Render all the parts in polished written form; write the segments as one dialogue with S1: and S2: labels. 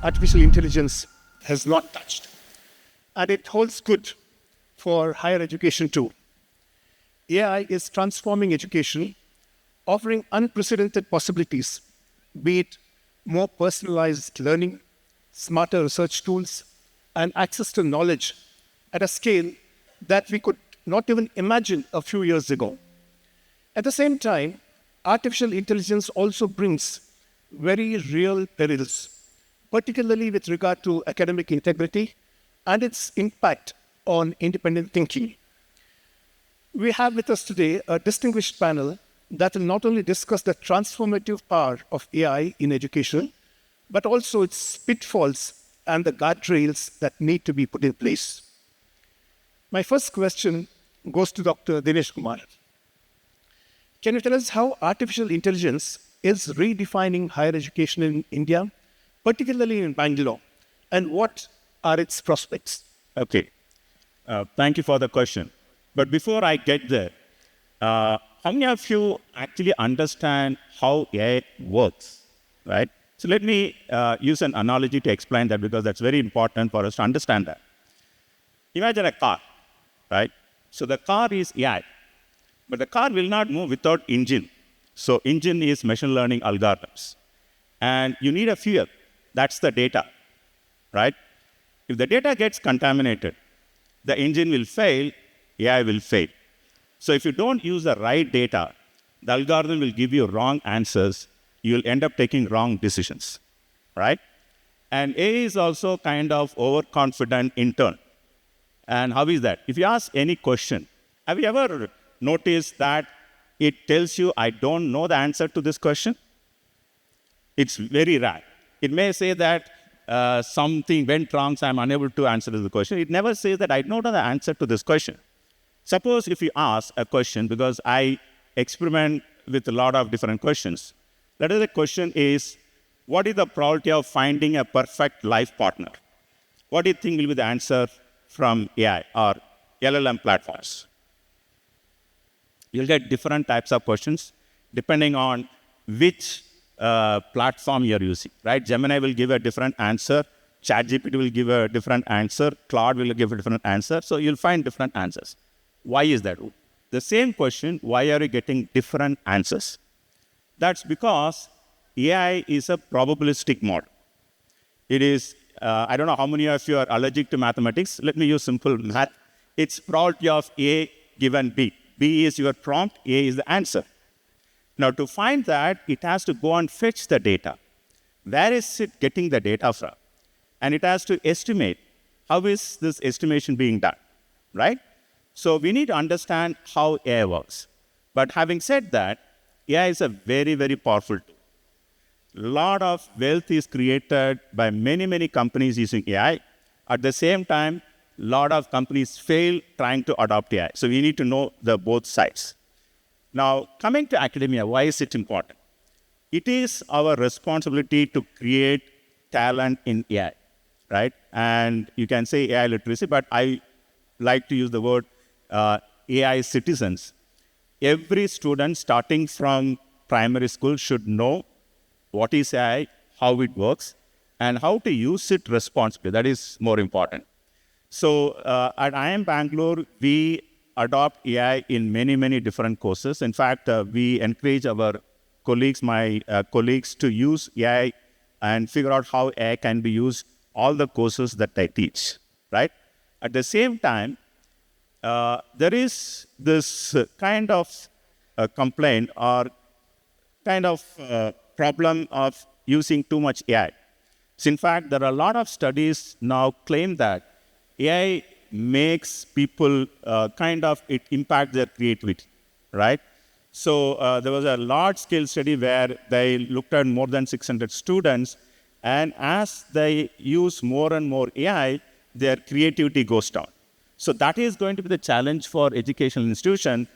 S1: artificial intelligence has not touched. And it holds good for higher education too. AI is transforming education, offering unprecedented possibilities, be it more personalized learning, smarter research tools, and access to knowledge at a scale that we could not even imagine a few years ago. At the same time, artificial intelligence also brings very real perils, particularly with regard to academic integrity and its impact on independent thinking. We have with us today a distinguished panel that will not only discuss the transformative power of AI in education, but also its pitfalls and the guardrails that need to be put in place. My first question goes to Dr. Dinesh Kumar. Can you tell us how artificial intelligence is redefining higher education in India, particularly in Bangalore, and what are its prospects?
S2: Okay. Thank you for the question. But before I get there, how many of you actually understand how AI works, right? So let me use an analogy to explain that, because that's very important for us to understand that. Imagine a car, right? So the car is AI, but the car will not move without engine. So engine is machine learning algorithms. And you need a fuel. That's the data, right? If the data gets contaminated, the engine will fail, AI will fail. So if you don't use the right data, the algorithm will give you wrong answers. You'll end up taking wrong decisions, right? And AI is also kind of overconfident in turn. And how is that? If you ask any question, have you ever noticed that it tells you, I don't know the answer to this question? It's very rare. It may say that something went wrong, so I'm unable to answer this question. It never says that I don't know the answer to this question. Suppose if you ask a question, because I experiment with a lot of different questions. Let us say the question is, what is the probability of finding a perfect life partner? What do you think will be the answer from AI or LLM platforms? You'll get different types of questions depending on which platform you're using, right? Gemini will give a different answer. ChatGPT will give a different answer. Claude will give a different answer. So you'll find different answers. Why is that? The same question, why are you getting different answers? That's because AI is a probabilistic model. It is, I don't know how many of you are allergic to mathematics. Let me use simple math. It's probability of A given B. B is your prompt, A is the answer. Now, to find that, it has to go and fetch the data. Where is it getting the data from? And it has to estimate, how is this estimation being done, right? So we need to understand how AI works. But having said that, AI is a very, very powerful tool. A lot of wealth is created by many, many companies using AI. At the same time, a lot of companies fail trying to adopt AI. So we need to know the both sides. Now, coming to academia, why is it important? It is our responsibility to create talent in AI, right? And you can say AI literacy, but I like to use the word AI citizens. Every student starting from primary school should know what is AI, how it works, and how to use it responsibly. That is more important. So at IIM Bangalore, we adopt AI in many, many different courses. In fact, we encourage our colleagues, my colleagues, to use AI and figure out how AI can be used all the courses that I teach, right? At the same time, there is this kind of complaint or kind of problem of using too much AI. So in fact, there are a lot of studies now claim that AI makes people it impacts their creativity, right? So there was a large-scale study where they looked at more than 600 students, and as they use more and more AI, their creativity goes down. So that is going to be the challenge for educational institution.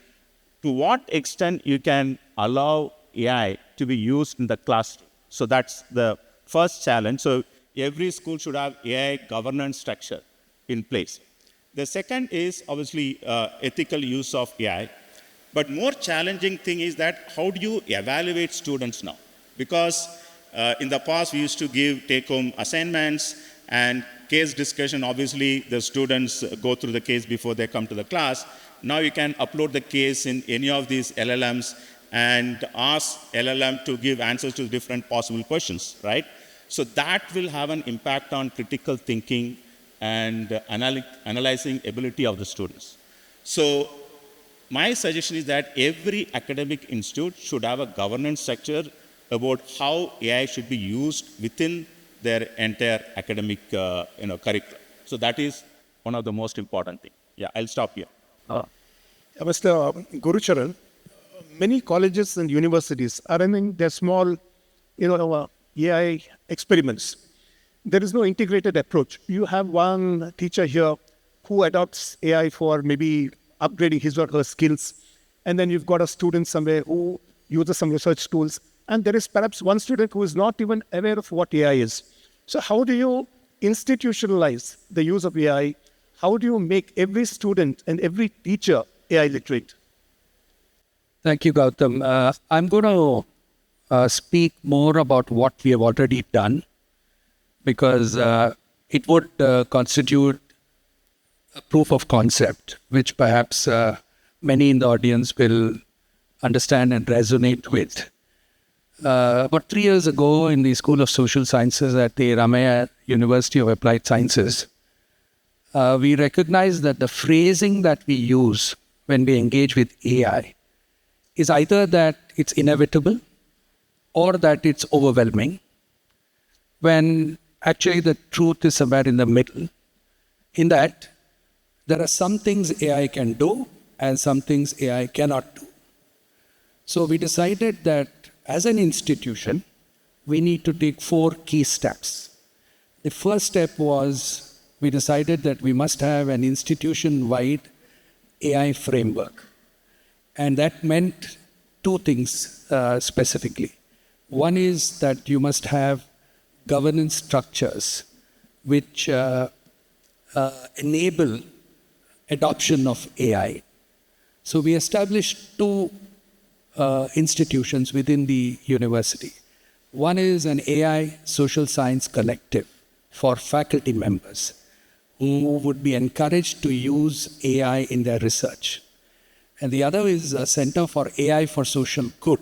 S2: To what extent you can allow AI to be used in the classroom? So that's the first challenge. So every school should have AI governance structure in place. The second is obviously ethical use of AI. But more challenging thing is that how do you evaluate students now? Because In the past, we used to give take-home assignments and case discussion. Obviously, the students go through the case before they come to the class. Now you can upload the case in any of these LLMs and ask LLM to give answers to different possible questions, right? So that will have an impact on critical thinking and analyzing ability of the students. So my suggestion is that every academic institute should have a governance structure about how AI should be used within their entire academic curriculum. So that is one of the most important things. Yeah, I'll stop here.
S1: Mr. Gurucharan, many colleges and universities are running their small, AI experiments. There is no integrated approach. You have one teacher here who adopts AI for maybe upgrading his or her skills, and then you've got a student somewhere who uses some research tools, and there is perhaps one student who is not even aware of what AI is. So how do you institutionalize the use of AI? How do you make every student and every teacher AI literate?
S3: Thank you, Gautham. I'm going to speak more about what we have already done, because it would constitute a proof of concept, which perhaps many in the audience will understand and resonate with. About 3 years ago, in the School of Social Sciences at the Ramaiah University of Applied Sciences, we recognized that the phrasing that we use when we engage with AI is either that it's inevitable or that it's overwhelming, when actually the truth is somewhere in the middle, in that there are some things AI can do and some things AI cannot do. So we decided that as an institution, we need to take 4 key steps. The first step was we decided that we must have an institution-wide AI framework. And that meant 2 things specifically. One is that you must have governance structures which enable adoption of AI. So we established 2 institutions within the university. One is an AI social science collective for faculty members who would be encouraged to use AI in their research. And the other is a Center for AI for Social Good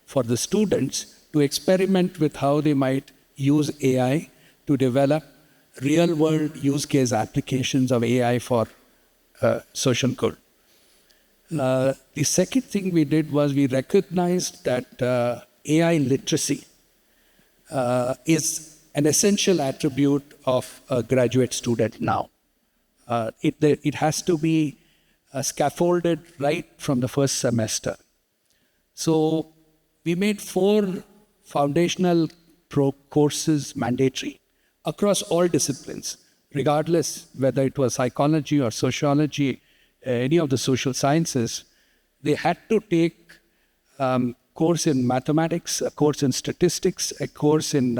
S3: for the students to experiment with how they might use AI to develop real-world use case applications of AI for social good. The second thing we did was we recognized that AI literacy is an essential attribute of a graduate student now. It has to be scaffolded right from the first semester. So we made 4 foundational courses mandatory across all disciplines, regardless whether it was psychology or sociology, any of the social sciences. They had to take a course in mathematics, a course in statistics, a course in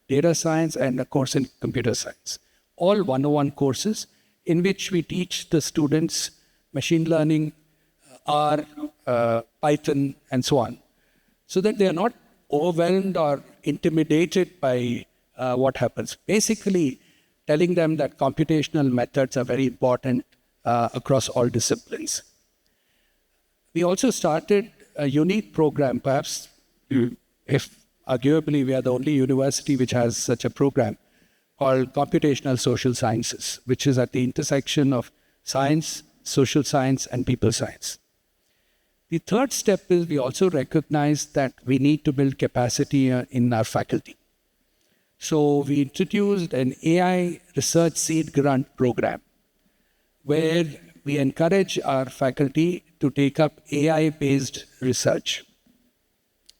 S3: data science, and a course in computer science. All 101 courses in which we teach the students machine learning, R, Python, and so on, so that they are not overwhelmed or intimidated by what happens. Basically, telling them that computational methods are very important across all disciplines. We also started a unique program, perhaps if arguably we are the only university which has such a program, called Computational Social Sciences, which is at the intersection of science, social science, and people science. The third step is we also recognize that we need to build capacity in our faculty. So we introduced an AI research seed grant program where we encourage our faculty to take up AI-based research.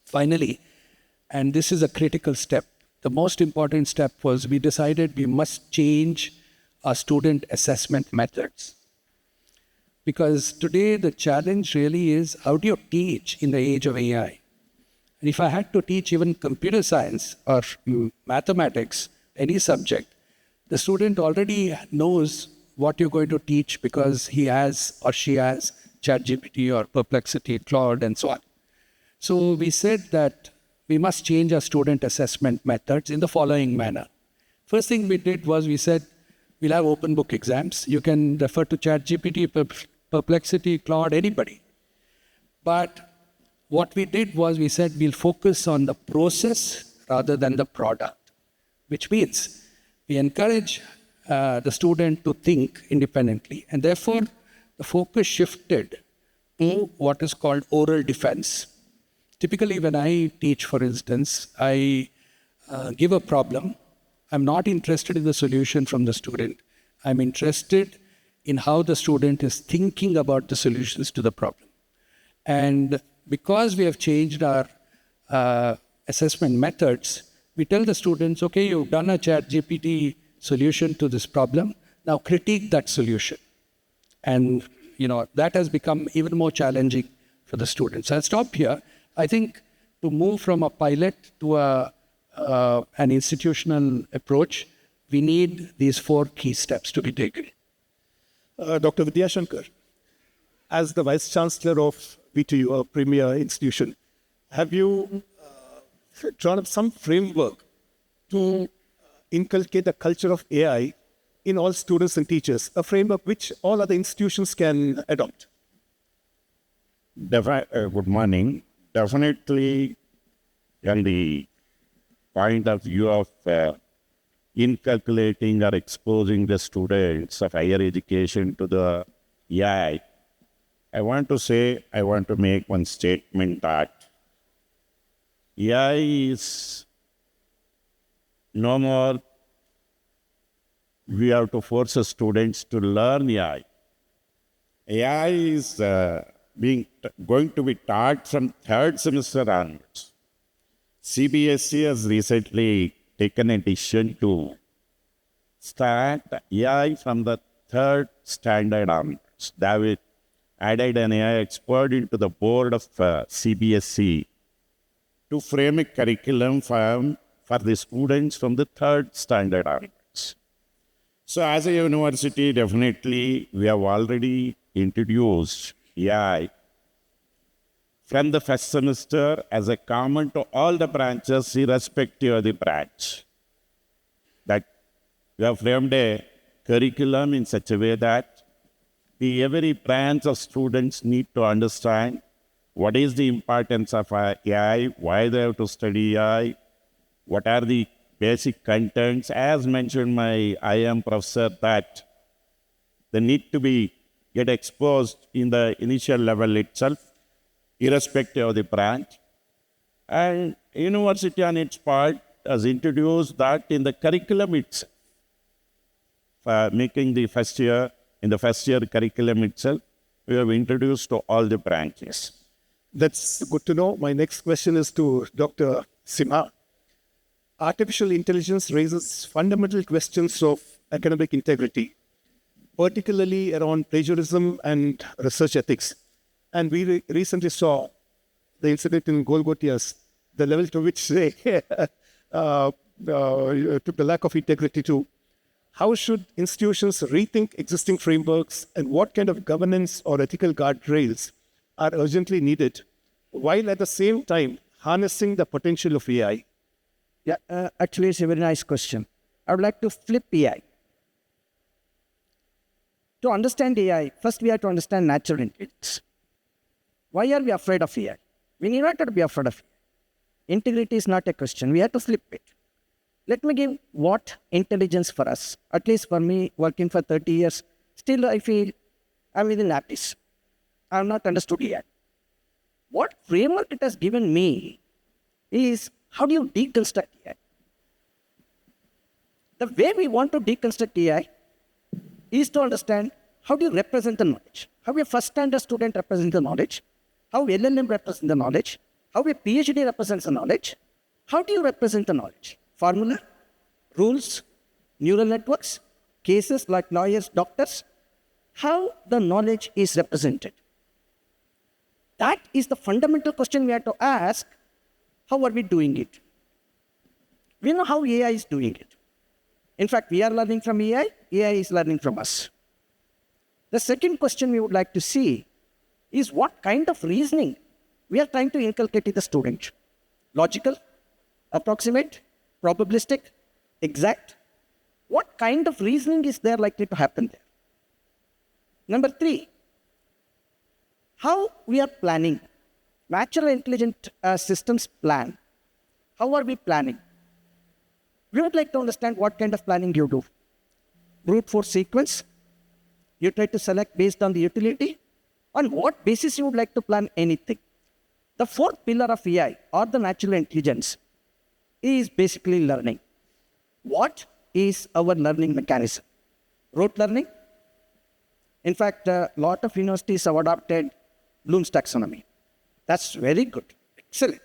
S3: Finally, and this is a critical step, the most important step was we decided we must change our student assessment methods. Because today the challenge really is, how do you teach in the age of AI? And if I had to teach even computer science or mathematics, any subject, the student already knows what you're going to teach because he has or she has ChatGPT or Perplexity, Claude, and so on. So we said that we must change our student assessment methods in the following manner. First thing we did was we said, we'll have open book exams. You can refer to ChatGPT, Perplexity, Claude, anybody. But what we did was we said we'll focus on the process rather than the product, which means we encourage the student to think independently. And therefore, the focus shifted to what is called oral defense. Typically, when I teach, for instance, I give a problem. I'm not interested in the solution from the student. I'm interested in how the student is thinking about the solutions to the problem. And because we have changed our assessment methods, we tell the students, okay, you've done a ChatGPT solution to this problem. Now critique that solution. And, that has become even more challenging for the students. I'll stop here. I think to move from a pilot to an institutional approach, we need these 4 key steps to be taken.
S1: Dr. Vidyashankar, as the Vice-chancellor of VTU, a premier institution, have you drawn up some framework to inculcate a culture of AI in all students and teachers, a framework which all other institutions can adopt?
S4: Good morning. Definitely, on the point of view of inculcating or exposing the students of higher education to the AI, I want to make one statement that AI is no more we have to force the students to learn AI. AI is going to be taught from 3rd semester onwards. CBSE has recently taken a decision to start AI from the 3rd standard onwards. They have added an AI expert into the board of CBSE to frame a curriculum for the students from the 3rd standard onwards. So as a university, definitely we have already introduced AI from the 1st semester as a common to all the branches, irrespective of the branch. That we have framed a curriculum in such a way that every branch of students need to understand what is the importance of AI, why they have to study AI, what are the basic contents. As mentioned my IIM professor, that they need to get exposed in the initial level itself, irrespective of the branch. And university on its part has introduced that in the curriculum itself, making the first year curriculum itself, we have introduced to all the branches.
S1: That's good to know. My next question is to Dr. Simha. Artificial intelligence raises fundamental questions of academic integrity, particularly around plagiarism and research ethics. And we recently saw the incident in Gollerkeri, the level to which they took the lack of integrity to. How should institutions rethink existing frameworks, and what kind of governance or ethical guardrails are urgently needed, while at the same time harnessing the potential of AI?
S5: Yeah, actually, it's a very nice question. I would like to flip AI. To understand AI, first we have to understand natural intelligence. Why are we afraid of AI? We need not to be afraid of AI. Integrity is not a question. We have to flip it. Let me give what intelligence for us. At least for me, working for 30 years, still I feel I'm within abyss. I have not understood AI. What framework it has given me is, how do you deconstruct AI? The way we want to deconstruct AI is to understand how do you represent the knowledge. How a first standard student represents the knowledge. How LLM represents the knowledge. How a PhD represents the knowledge. How do you represent the knowledge? Formula, rules, neural networks, cases like lawyers, doctors. How the knowledge is represented. That is the fundamental question we have to ask. How are we doing it? We know how AI is doing it. In fact, we are learning from AI. AI is learning from us. The second question we would like to see is what kind of reasoning we are trying to inculcate in the student. Logical, approximate, probabilistic, exact. What kind of reasoning is there likely to happen there? Number 3, how we are planning. Natural intelligent systems plan. How are we planning? We would like to understand what kind of planning you do. Brute force sequence. You try to select based on the utility. On what basis you would like to plan anything? The 4th pillar of AI or the natural intelligence is basically learning. What is our learning mechanism? Rote learning. In fact, a lot of universities have adopted Bloom's taxonomy. That's very good, excellent.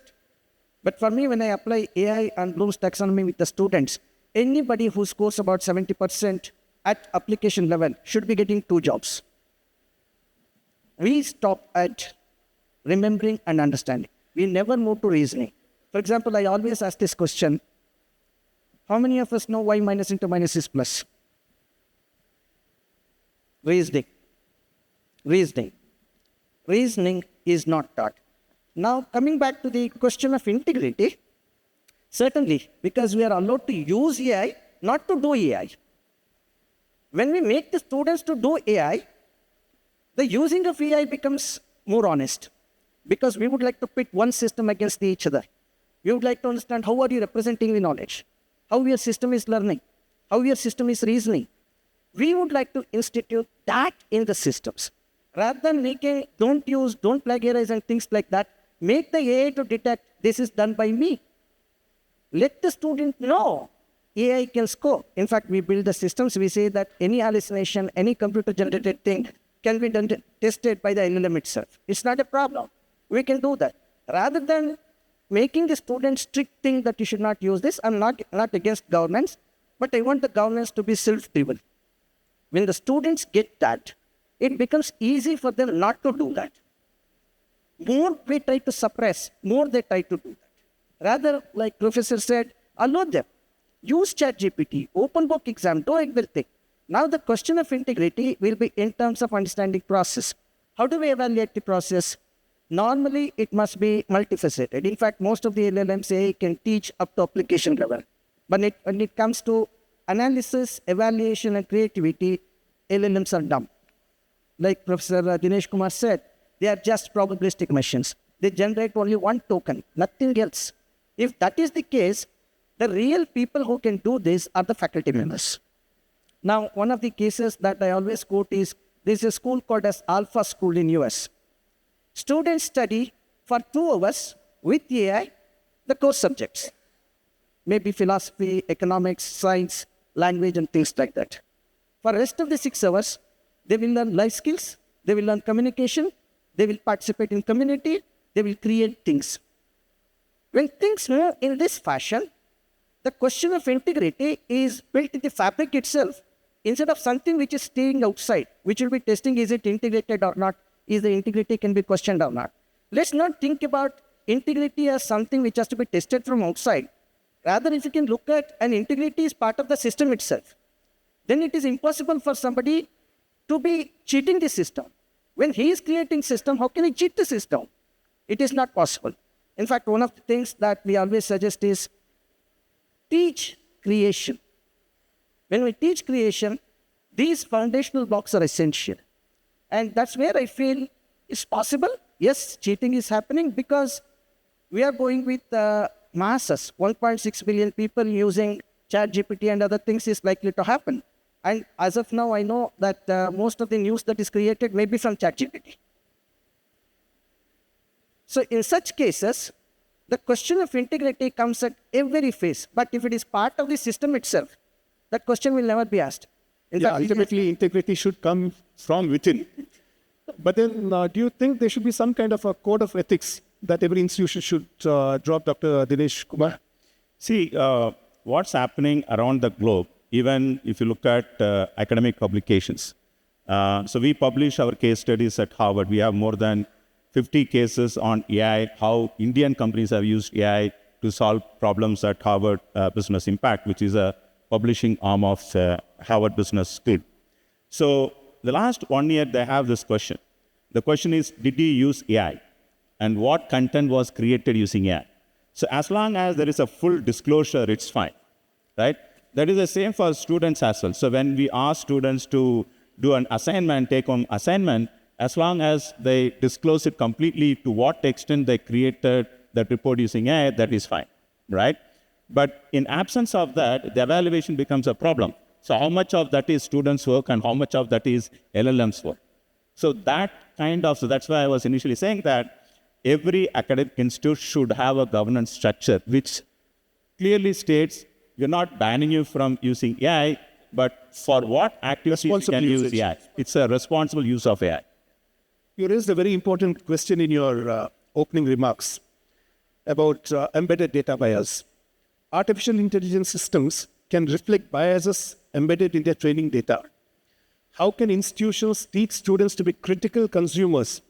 S5: But for me, when I apply AI and Bloom's taxonomy with the students, anybody who scores about 70% at application level should be getting 2 jobs. We stop at remembering and understanding. We never move to reasoning. For example, I always ask this question: how many of us know y minus into minus is plus? Reasoning. Reasoning is not taught. Now, coming back to the question of integrity, certainly, because we are allowed to use AI, not to do AI. When we make the students to do AI, the using of AI becomes more honest, because we would like to pit one system against each other. We would like to understand how are you representing the knowledge, how your system is learning, how your system is reasoning. We would like to institute that in the systems. Rather than making, don't use, don't plagiarize and things like that, make the AI to detect this is done by me. Let the student know AI can score. In fact, we build the systems. We say that any hallucination, any computer-generated thing can be tested by the LLM itself. It's not a problem. We can do that. Rather than making the students strict think that you should not use this, I'm not against governance, but I want the governance to be self-driven. When the students get that, it becomes easy for them not to do that. More we try to suppress, more they try to do that. Rather, like Professor said, allow them. Use ChatGPT, open book exam, do everything. Now the question of integrity will be in terms of understanding process. How do we evaluate the process? Normally, it must be multifaceted. In fact, most of the LLMs say can teach up to application level. But when it comes to analysis, evaluation, and creativity, LLMs are dumb. Like Professor Dinesh Kumar said, they are just probabilistic machines. They generate only one token, nothing else. If that is the case, the real people who can do this are the faculty members. Now, one of the cases that I always quote is, there's a school called as Alpha School in US. Students study for 2 hours with AI, the core subjects. Maybe philosophy, economics, science, language, and things like that. For the rest of the 6 hours, they will learn life skills, they will learn communication, they will participate in community, they will create things. When things move in this fashion, the question of integrity is built in the fabric itself, instead of something which is staying outside, which will be testing is it integrated or not, is the integrity can be questioned or not. Let's not think about integrity as something which has to be tested from outside. Rather, if you can look at an integrity is part of the system itself, then it is impossible for somebody to be cheating the system. When he is creating system, how can he cheat the system? It is not possible. In fact, one of the things that we always suggest is teach creation. When we teach creation, these foundational blocks are essential. And that's where I feel it's possible. Yes, cheating is happening because we are going with masses. 1.6 billion people using ChatGPT and other things is likely to happen. And as of now, I know that most of the news that is created may be from ChatGPT. So in such cases, the question of integrity comes at every phase. But if it is part of the system itself, that question will never be asked.
S1: Ultimately, integrity should come from within. But then, do you think there should be some kind of a code of ethics that every institution should drop, Dr. Dinesh Kumar?
S2: See, what's happening around the globe, even if you look at academic publications. So we publish our case studies at Harvard. We have more than 50 cases on AI, how Indian companies have used AI to solve problems at Harvard Business Impact, which is a publishing arm of Harvard Business School. So the last 1 year, they have this question. The question is, did you use AI? And what content was created using AI? So as long as there is a full disclosure, it's fine, right? That is the same for students as well. So when we ask students to do an assignment, take home assignment, as long as they disclose it completely to what extent they created that report using AI, that is fine, right? But in absence of that, the evaluation becomes a problem. So how much of that is students' work and how much of that is LLM's work? So that's why I was initially saying that every academic institute should have a governance structure which clearly states we're not banning you from using AI, but for what activities you can use AI. It's a responsible use of AI.
S1: You raised a very important question in your opening remarks about embedded data bias. Artificial intelligence systems can reflect biases embedded in their training data. How can institutions teach students to be critical consumers,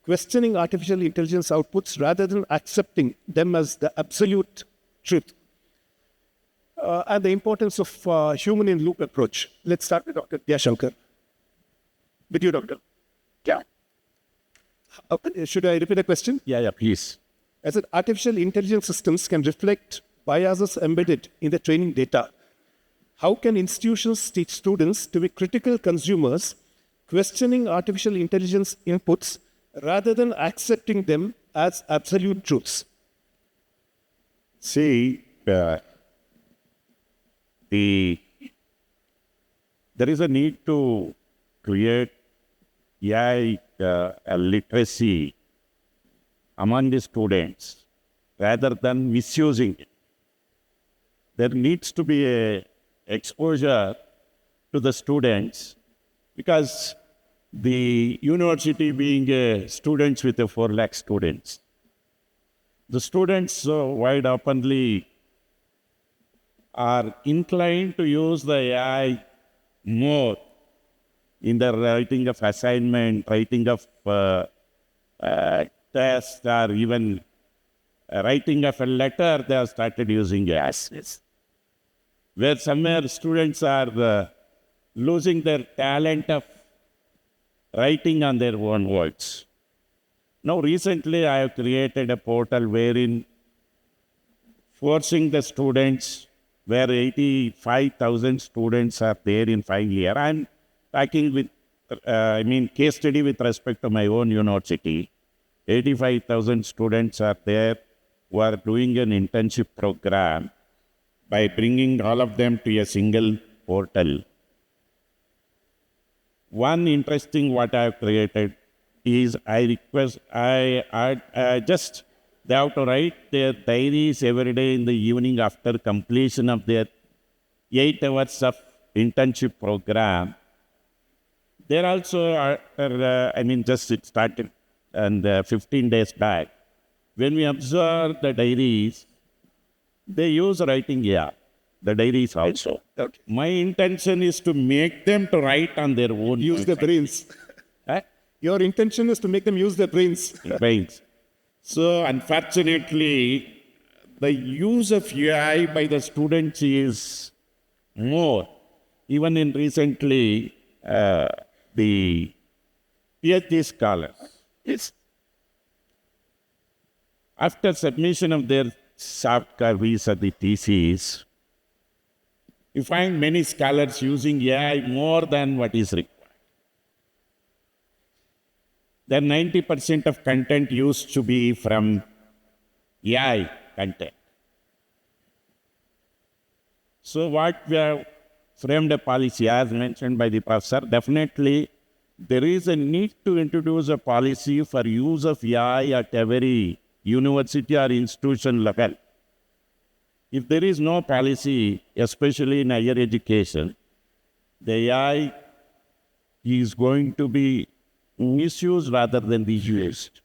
S1: questioning artificial intelligence outputs rather than accepting them as the absolute truth? And the importance of human-in-loop approach. Let's start with Dr. Vidyashankar. With you, Doctor. Yeah. Should I repeat the question?
S2: Yeah, please.
S1: I said artificial intelligence systems can reflect biases embedded in the training data. How can institutions teach students to be critical consumers, questioning artificial intelligence inputs rather than accepting them as absolute truths?
S4: See, there is a need to create AI literacy among the students rather than misusing it. There needs to be a exposure to the students because the university being students with 4 lakh students, the students wide openly are inclined to use the AI more in the writing of assignment, writing of tests, or even writing of a letter, they have started using AI. Where somewhere students are losing their talent of writing on their own words. Now, recently I have created a portal wherein forcing the students, where 85,000 students are there in 5 years. I'm talking with, case study with respect to my own university. 85,000 students are there who are doing an internship program by bringing all of them to a single portal. One interesting what I have created is they have to write their diaries every day in the evening after completion of their 8 hours of internship program. There also, just it started and 15 days back. When we observe the diaries, they use writing AI, the diaries also.
S1: Okay.
S4: My intention is to make them to write on their own.
S1: Use their brains. Your intention is to make them use their brains.
S4: Brains. So, unfortunately, the use of AI by the students is more. Even in recently, the PhD scholars, after submission of their soft copies of the thesis, you find many scholars using AI more than what is required. Then 90% of content used to be from AI content. So what we have framed a policy, as mentioned by the professor, definitely there is a need to introduce a policy for use of AI at every university or institution level. If there is no policy, especially in higher education, the AI is going to be misused rather than be used.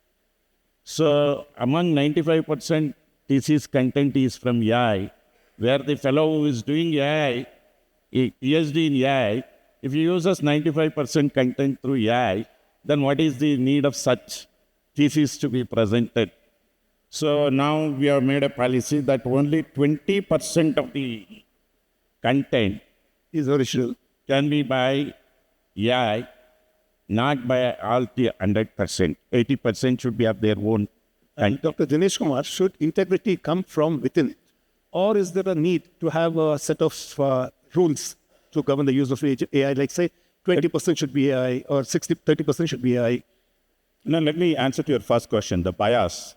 S4: So among 95% thesis content is from AI, where the fellow who is doing AI, a PhD in AI, if he uses 95% content through AI, then what is the need of such thesis to be presented? So now we have made a policy that only 20% of the content
S1: Is original.
S4: can be by AI, not by all the 100%. 80% should be of their own
S1: And Dr. Dinesh Kumar, should integrity come from within? Or is there a need to have a set of rules to govern the use of AI? Like say 20% should be AI or 30% should be AI.
S2: Now, let me answer to your first question, the bias.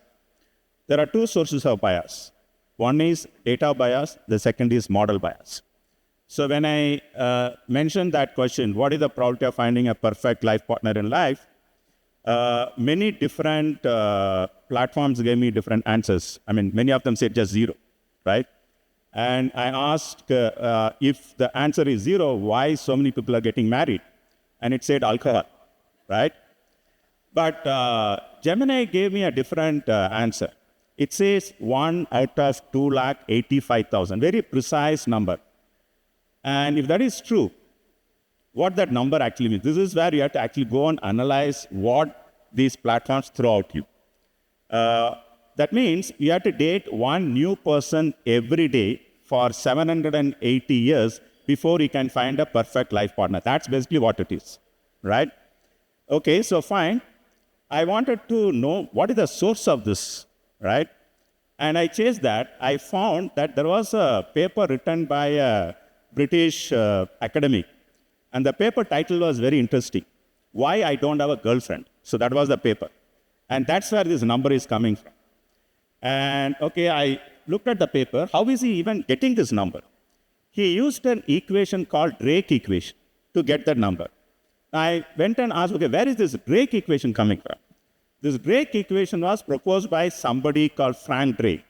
S2: There are two sources of bias. One is data bias, the second is model bias. So when I mentioned that question, what is the probability of finding a perfect life partner in life? Many different platforms gave me different answers. I mean, many of them said just 0, right? And I asked if the answer is 0, why so many people are getting married? And it said alcohol, right? But Gemini gave me a different answer. It says 1 out of 285,000, very precise number. And if that is true, what that number actually means, this is where you have to actually go and analyze what these platforms throw at you. That means you have to date one new person every day for 780 years before you can find a perfect life partner. That's basically what it is, right? Okay, so fine. I wanted to know what is the source of this, right? And I chased that. I found that there was a paper written by a British academic. And the paper title was very interesting. Why I don't have a girlfriend. So that was the paper. And that's where this number is coming from. And okay, I looked at the paper. How is he even getting this number? He used an equation called Drake equation to get that number. I went and asked, okay, where is this Drake equation coming from? This Drake equation was proposed by somebody called Frank Drake.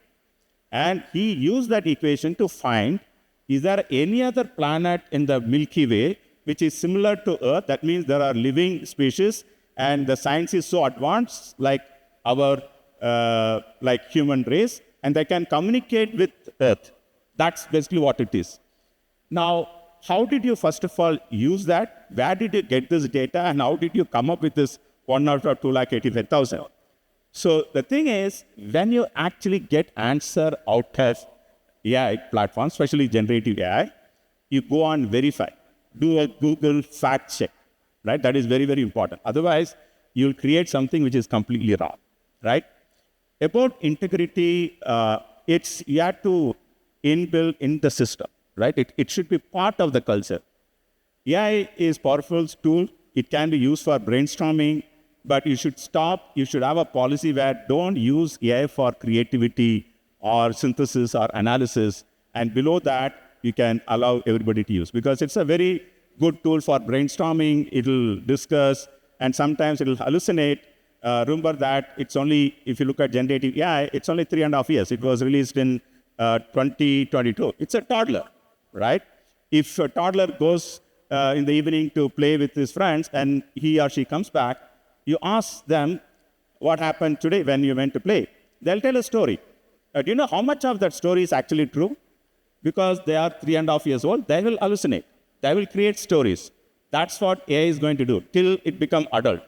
S2: And he used that equation to find, is there any other planet in the Milky Way which is similar to Earth? That means there are living species and the science is so advanced like our human race, and they can communicate with Earth. That's basically what it is. Now, how did you first of all use that? Where did you get this data, and how did you come up with this 1 out of 285,000? So the thing is, when you actually get answer out of AI platforms, especially generative AI, you go on verify, do a Google fact check, right? That is very, very important. Otherwise, you'll create something which is completely wrong, right? About integrity, you have to inbuild in the system, right? It should be part of the culture. AI is a powerful tool. It can be used for brainstorming, but you should stop. You should have a policy where don't use AI for creativity or synthesis or analysis. And below that, you can allow everybody to use, because it's a very good tool for brainstorming. It'll discuss, and sometimes it'll hallucinate. Remember that it's only, if you look at generative AI, it's only 3.5 years. It was released in 2022. It's a toddler, right? If a toddler goes in the evening to play with his friends and he or she comes back, you ask them, what happened today when you went to play? They'll tell a story. Do you know how much of that story is actually true? Because they are 3.5 years old, they will hallucinate. They will create stories. That's what AI is going to do till it becomes adult,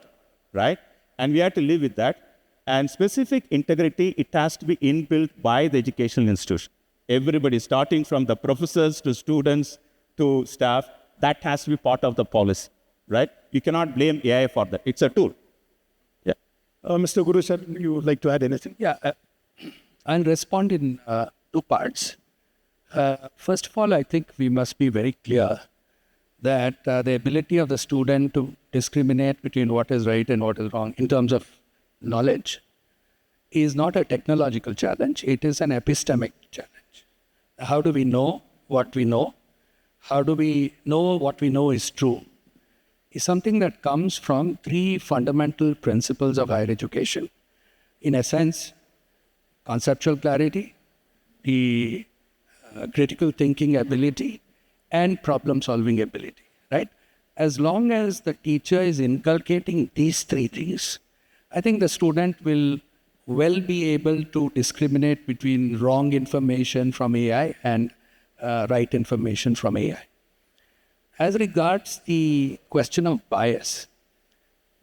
S2: right? And we have to live with that. And specific integrity, it has to be inbuilt by the educational institution. Everybody, starting from the professors to students to staff, that has to be part of the policy, right? You cannot blame AI for that. It's a tool. Yeah.
S1: Mr. Gurucharan, you would like to add anything?
S3: Yeah, I'll respond in 2 parts. First of all, I think we must be very clear that the ability of the student to discriminate between what is right and what is wrong in terms of knowledge is not a technological challenge. It is an epistemic challenge. How do we know what we know? How do we know what we know is true? Is something that comes from 3 fundamental principles of higher education. In a sense, conceptual clarity, the critical thinking ability, and problem-solving ability, right? As long as the teacher is inculcating these 3 things, I think the student will well be able to discriminate between wrong information from AI and right information from AI. As regards the question of bias,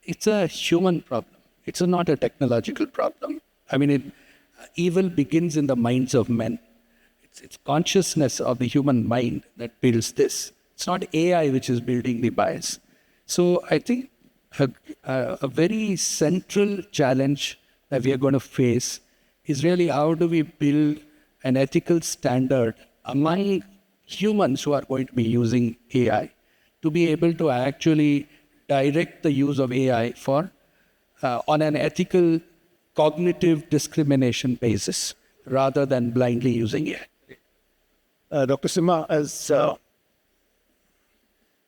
S3: it's a human problem. It's not a technological problem. I mean, evil begins in the minds of men. It's consciousness of the human mind that builds this. It's not AI which is building the bias. So I think a very central challenge that we are going to face is really how do we build an ethical standard among humans who are going to be using AI to be able to actually direct the use of AI for on an ethical cognitive discrimination basis rather than blindly using AI.
S1: Dr. Simha, as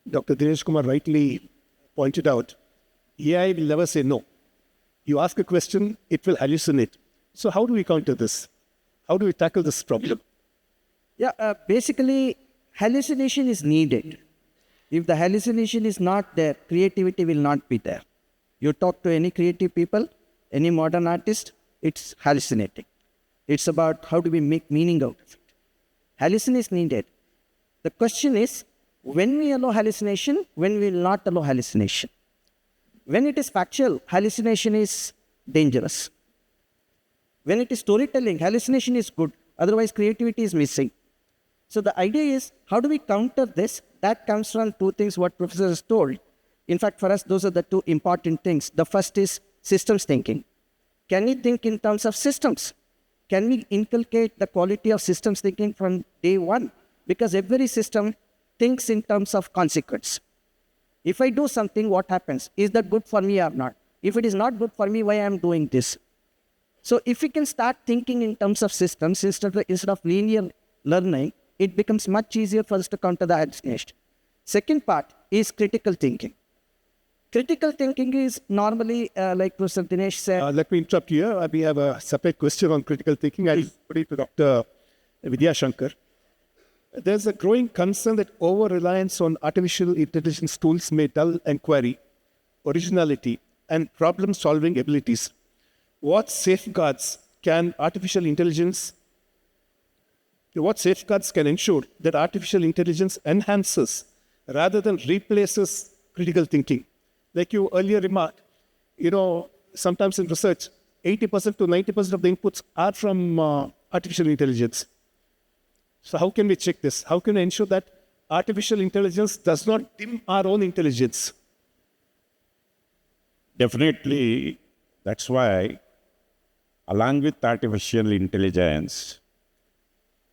S1: Dr. Dinesh Kumar rightly pointed out, AI will never say no. You ask a question, it will hallucinate. So how do we counter this? How do we tackle this problem?
S5: Yeah, basically, hallucination is needed. If the hallucination is not there, creativity will not be there. You talk to any creative people, any modern artist, it's hallucinating. It's about how do we make meaning out of it. Hallucination is needed. The question is, when we allow hallucination, when we will not allow hallucination. When it is factual, hallucination is dangerous. When it is storytelling, hallucination is good. Otherwise, creativity is missing. So the idea is, how do we counter this? That comes from two things what Professor has told. In fact, for us, those are the two important things. The first is systems thinking. Can we think in terms of systems? Can we inculcate the quality of systems thinking from day one? Because every system thinks in terms of consequence. If I do something, what happens? Is that good for me or not? If it is not good for me, why I am doing this? So if we can start thinking in terms of systems instead of linear learning, it becomes much easier for us to counter the hallucination. Second part is critical thinking. Critical thinking is normally, like Professor Dinesh said.
S1: Let me interrupt you here. We have a separate question on critical thinking. I'll put it to Dr. Vidyashankar. There's a growing concern that over-reliance on artificial intelligence tools may dull inquiry, originality, and problem-solving abilities. What safeguards can ensure that artificial intelligence enhances rather than replaces critical thinking? Like you earlier remarked, sometimes in research, 80% to 90% of the inputs are from artificial intelligence. So how can we check this? How can we ensure that artificial intelligence does not dim our own intelligence?
S4: Definitely, that's why, along with artificial intelligence,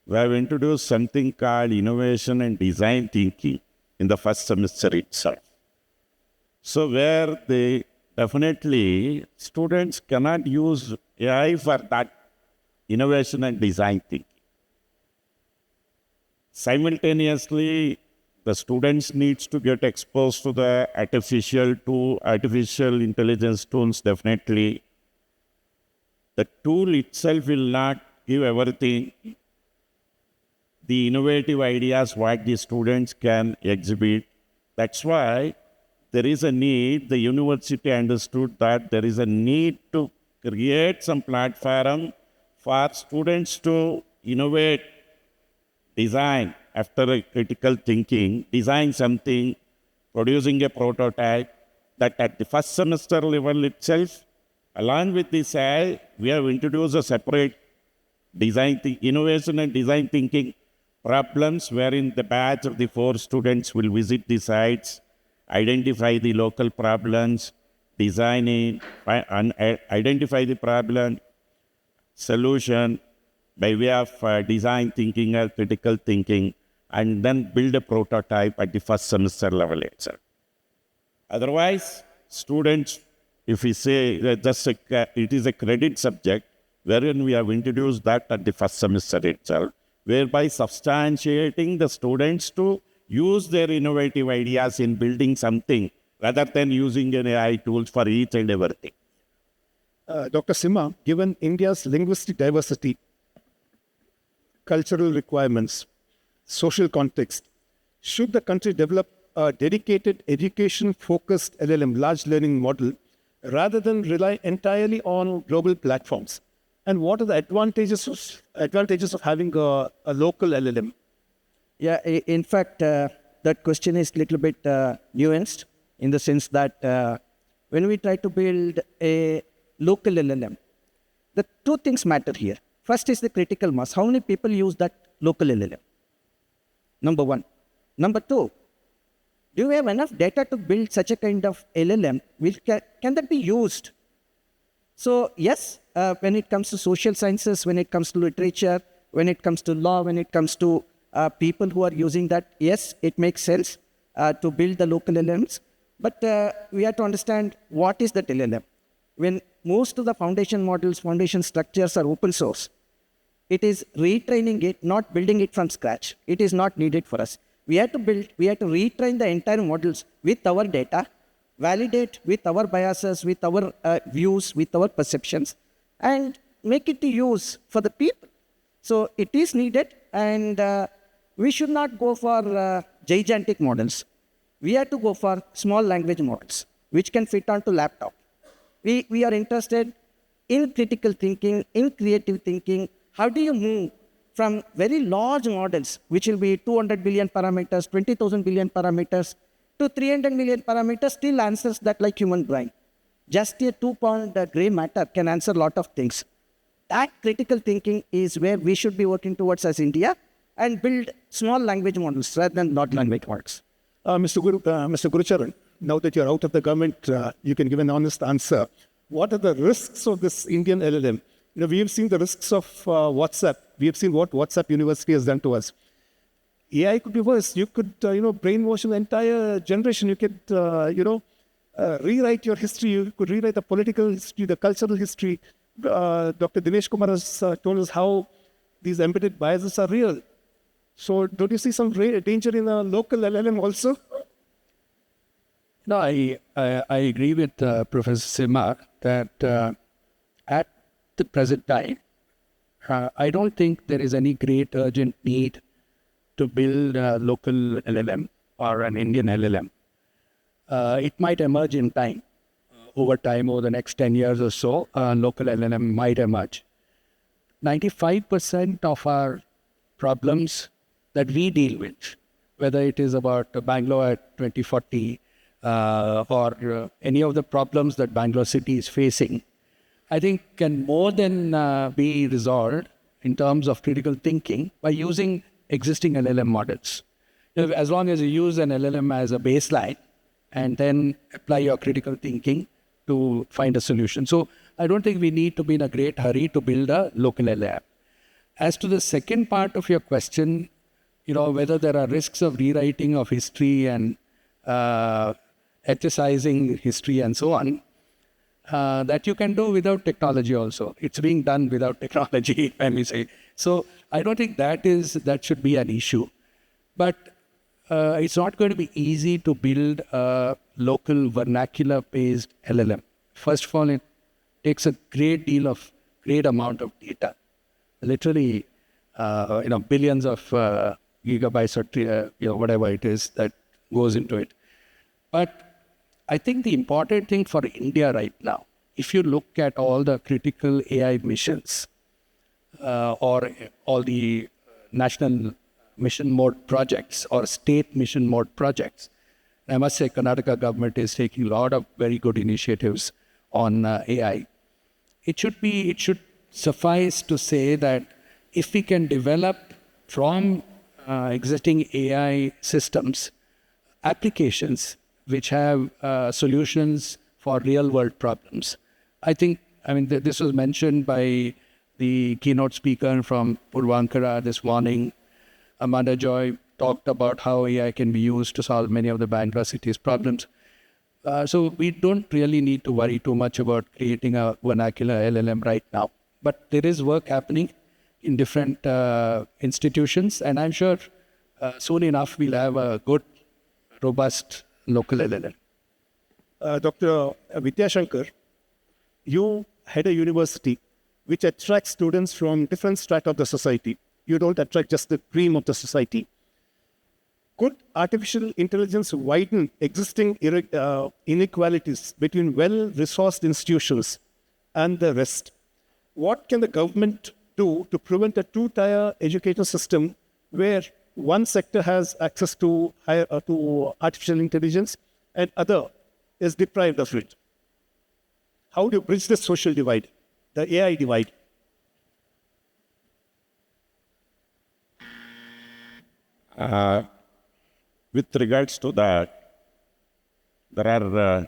S4: we have introduced something called innovation and design thinking in the first semester itself. So where students cannot use AI for that innovation and design thinking. Simultaneously, the students needs to get exposed to the artificial intelligence tools, definitely. The tool itself will not give everything. The innovative ideas what the students can exhibit. That's why there is a need, the university understood that there is a need to create some platform for students to innovate, design after a critical thinking, design something, producing a prototype that at the first semester level itself, along with this AI, we have introduced a separate innovation and design thinking problems wherein the batch of the 4 students will visit the sites, identify the local problems, design it, identify the problem, solution by way of design thinking or critical thinking, and then build a prototype at the first semester level itself. Otherwise, students, if we say that it is a credit subject, wherein we have introduced that at the first semester itself, whereby substantiating the students to use their innovative ideas in building something rather than using an AI tools for each and everything.
S1: Dr. Simha, given India's linguistic diversity, cultural requirements, social context, should the country develop a dedicated education-focused LLM, large learning model, rather than rely entirely on global platforms? And what are the advantages of having a local LLM?
S5: Yeah, in fact, that question is a little bit nuanced in the sense that when we try to build a local LLM, the 2 things matter here. First is the critical mass. How many people use that local LLM? Number 1. Number 2, do we have enough data to build such a kind of LLM? Can that be used So yes, when it comes to social sciences, when it comes to literature, when it comes to law, when it comes to people who are using that, yes, it makes sense to build the local LLMs. But we have to understand what is that LLM. When most of the foundation models, foundation structures are open source, it is retraining it, not building it from scratch. It is not needed for us. We have to retrain the entire models with our data, validate with our biases, with our views, with our perceptions, and make it to use for the people. So it is needed, and we should not go for gigantic models. We have to go for small language models, which can fit onto laptop. We are interested in critical thinking, in creative thinking. How do you move from very large models, which will be 200 billion parameters, 20,000 billion parameters, to 300 million parameters, still answers that like human brain. Just a 2-pound gray matter can answer a lot of things. That critical thinking is where we should be working towards as India, and build small language models rather than large language models.
S1: Mr. Gurucharan, now that you're out of the government, you can give an honest answer. What are the risks of this Indian LLM? We have seen the risks of WhatsApp. We have seen what WhatsApp University has done to us. AI could be worse. You could, brainwash an entire generation. You could, rewrite your history. You could rewrite the political history, the cultural history. Dr. Dinesh Kumar has told us how these embedded biases are real. So don't you see some danger in a local LLM also?
S3: No, I agree with Professor Simha that at the present time, I don't think there is any great urgent need to build a local LLM or an Indian LLM. It might emerge in time. Over the next 10 years or so, a local LLM might emerge. 95% of our problems that we deal with, whether it is about Bangalore at 2040 or any of the problems that Bangalore city is facing, I think can more than be resolved in terms of critical thinking by using existing LLM models. As long as you use an LLM as a baseline and then apply your critical thinking to find a solution. So I don't think we need to be in a great hurry to build a local LLM. As to the second part of your question, whether there are risks of rewriting of history and ethicizing history and so on, that you can do without technology also. It's being done without technology, when we say. So I don't think that should be an issue. But it's not going to be easy to build a local vernacular-based LLM. First of all, it takes a great amount of data. Literally, billions of gigabytes or whatever it is that goes into it. But I think the important thing for India right now, if you look at all the critical AI missions or all the national mission mode projects or state mission mode projects, I must say Karnataka government is taking a lot of very good initiatives on AI. It should suffice to say that if we can develop from existing AI systems applications which have solutions for real-world problems. This was mentioned by the keynote speaker from Purvankara this morning. Amanda Joy talked about how AI can be used to solve many of the Bangalore city's problems. So we don't really need to worry too much about creating a vernacular LLM right now. But there is work happening in different institutions, and I'm sure soon enough we'll have a good, robust local LLM.
S1: Dr. Vidyashankar, you head a university which attracts students from different strata of the society. You don't attract just the cream of the society. Could artificial intelligence widen existing inequalities between well-resourced institutions and the rest? What can the government do to prevent a two-tier educational system where one sector has access to artificial intelligence and other is deprived of it? How do you bridge the social divide, the AI divide?
S4: With regards to that, there are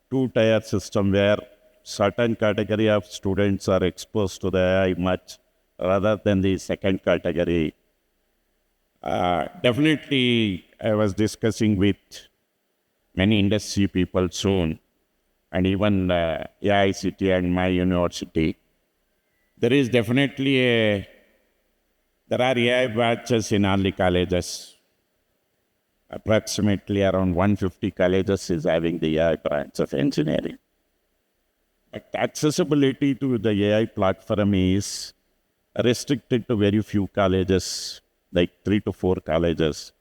S4: two-tier system where certain category of students are exposed to the AI much rather than the second category. Definitely, I was discussing with many industry people soon, and even AICT and my university. There is definitely there are AI batches in all the colleges. Approximately around 150 colleges is having the AI branch of engineering. But accessibility to the AI platform is restricted to very few colleges, like 3 to 4 colleges.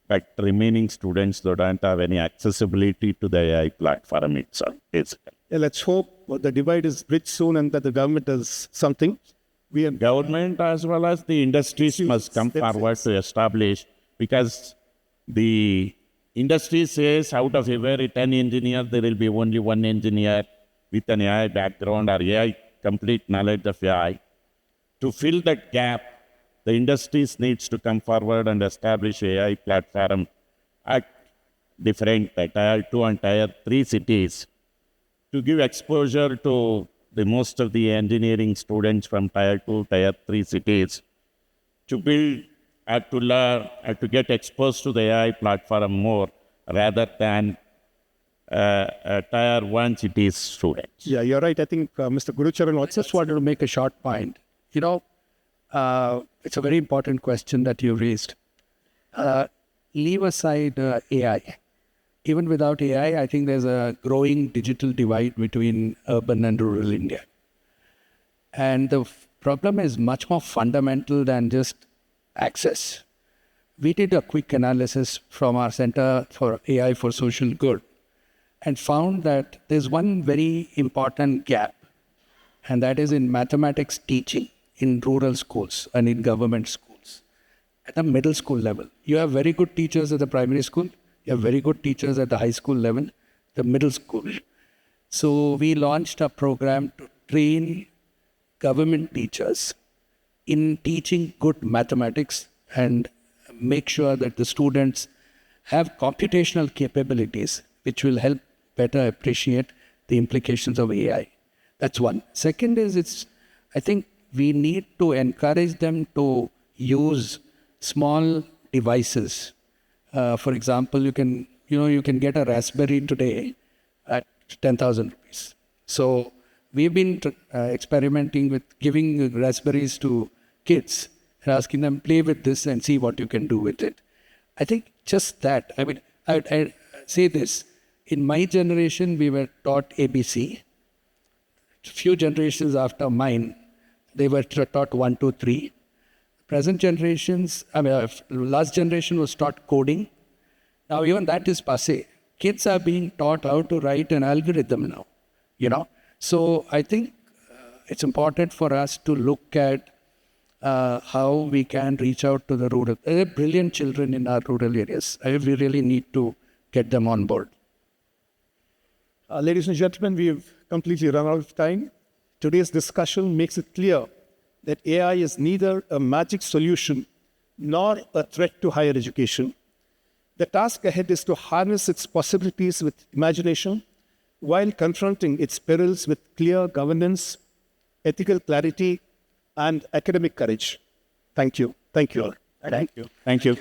S4: But remaining students don't have any accessibility to the AI platform itself.
S1: Yeah, let's hope the divide is bridged soon and that the government does something.
S4: Government as well as the industries must come forward to establish, because the industry says out of every 10 engineers, there will be only one engineer with an AI background or AI complete knowledge of AI. To fill that gap, the industries needs to come forward and establish AI platform at different Tier 2 and Tier 3 cities to give exposure to the most of the engineering students from Tier 2, Tier 3 cities to build and to learn and to get exposed to the AI platform more rather than Tier 1 cities students.
S1: Yeah, you're right. I think Mr. Gurucharan also
S3: Just wanted to make a short point. It's a very important question that you raised. Leave aside AI. Even without AI, I think there's a growing digital divide between urban and rural India. And the problem is much more fundamental than just access. We did a quick analysis from our Center for AI for Social Good and found that there's one very important gap, and that is in mathematics teaching in rural schools and in government schools. At the middle school level, you have very good teachers at the primary school, you have very good teachers at the high school level, the middle school. So we launched a program to train government teachers in teaching good mathematics and make sure that the students have computational capabilities which will help better appreciate the implications of AI. That's one. Second is I think we need to encourage them to use small devices. For example, you can get a Raspberry today at 10,000 rupees. So we've been experimenting with giving Raspberries to kids and asking them, play with this and see what you can do with it. I think just that. I mean, I say this. In my generation, we were taught ABC. Few generations after mine, they were taught 1, 2, 3. Present generations, last generation was taught coding. Now even that is passé. Kids are being taught how to write an algorithm now, So I think it's important for us to look at how we can reach out to the rural. There are brilliant children in our rural areas. We really need to get them on board.
S1: Ladies and gentlemen, we've completely run out of time. Today's discussion makes it clear that AI is neither a magic solution nor a threat to higher education. The task ahead is to harness its possibilities with imagination while confronting its perils with clear governance, ethical clarity, and academic courage. Thank you. Thank you all.
S2: Thank you. Thank you.